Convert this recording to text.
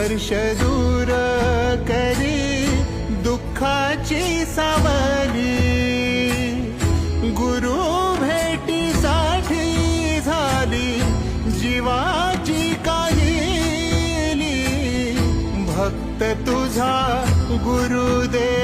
स्पर्श दूर करी दुःखाची सावली। गुरु भेटीसाठी झाली जीवाची काहिली। भक्त तुझा गुरुदेव